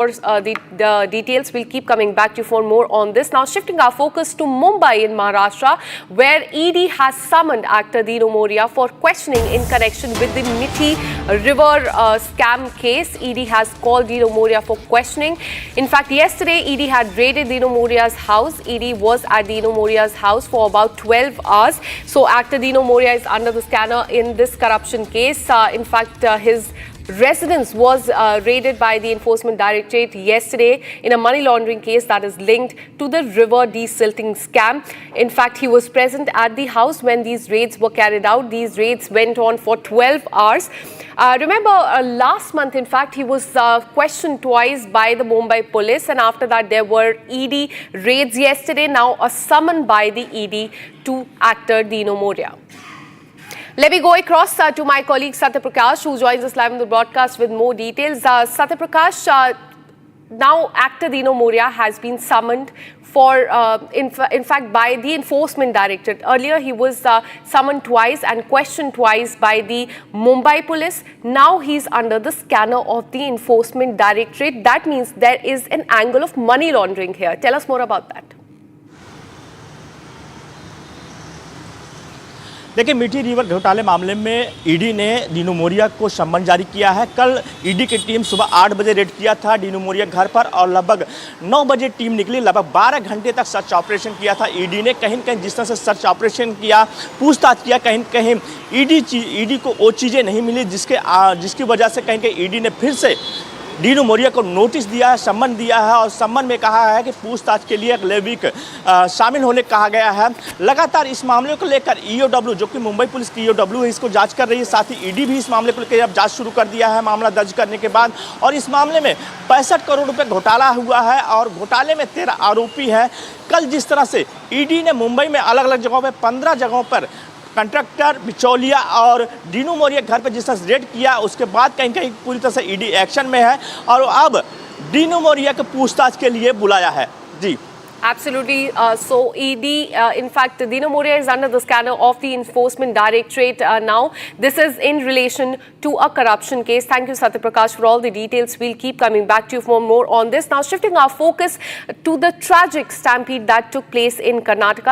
The details. We'll keep coming back to you for more on this. Now, shifting our focus to Mumbai in Maharashtra, where ED has summoned actor Dino Moria for questioning in connection with the Mithi River scam case. ED has called Dino Moria for questioning. In fact, yesterday, ED had raided Dino Moria's house. ED was at Dino Moria's house for about 12 hours. So, actor Dino Moria is under the scanner in this corruption case. In fact, his residence was raided by the Enforcement Directorate yesterday in a money laundering case that is linked to the river desilting scam. In fact, he was present at the house when these raids were carried out. These raids went on for 12 hours. Remember, last month, in fact, he was questioned twice by the Mumbai police, and after that, there were ED raids yesterday. Now, a summon by the ED to actor Dino Moria. Let me go across to my colleague Satya Prakash, who joins us live on the broadcast with more details. Satya Prakash, now actor Dino Moria has been summoned for, in fact, by the Enforcement Directorate. Earlier, he was summoned twice and questioned twice by the Mumbai police. Now, he's under the scanner of the Enforcement Directorate. That means there is an angle of money laundering here. Tell us more about that. देखिए, मिठी river घोटाले मामले में ED ने डिनो मोरिया को सम्मन जारी किया है। कल ईडी की टीम सुबह 8 बजे रेड किया था डिनो मोरिया घर पर और लगभग 9 बजे टीम निकली। लगभग 12 घंटे तक सर्च ऑपरेशन किया था ईडी ने। कहीं न कहीं जिस तरह से सर्च ऑपरेशन किया, पूछताछ किया, कहीं न कहीं ईडी को वो चीज़ें नहीं मिली जिसकी वजह से कहीं कहीं ईडी ने फिर से डिनो मोरिया को नोटिस दिया है, सम्मन दिया है और सम्मन में कहा है कि पूछताछ के लिए लेविक शामिल होने कहा गया है। लगातार इस मामले को लेकर ईओडब्ल्यू, जो कि मुंबई पुलिस की ईओडब्ल्यू है, इसको जांच कर रही है। साथ ही ईडी भी इस मामले को लेकर अब जांच शुरू कर दिया है मामला दर्ज करने के बाद। और इस मामले में 65 करोड़ रुपये घोटाला हुआ है और घोटाले में 13 आरोपी हैं। कल जिस तरह से ईडी ने मुंबई में अलग अलग जगहों पर 15 जगहों पर कंट्रैक्टर, बिचौलिया और डिनो मोरिया घर पर जिस तरह रेड किया, उसके बाद कहीं कहीं पूरी तरह से ईडी एक्शन में है और अब डिनो मोरिया को पूछताछ के लिए बुलाया है। जी, Absolutely. So, ED, in fact, Dino Moria is under the scanner of the Enforcement Directorate now. This is in relation to a corruption case. Thank you, Satya Prakash, for all the details. We'll keep coming back to you for more on this. Now, shifting our focus to the tragic stampede that took place in Karnataka.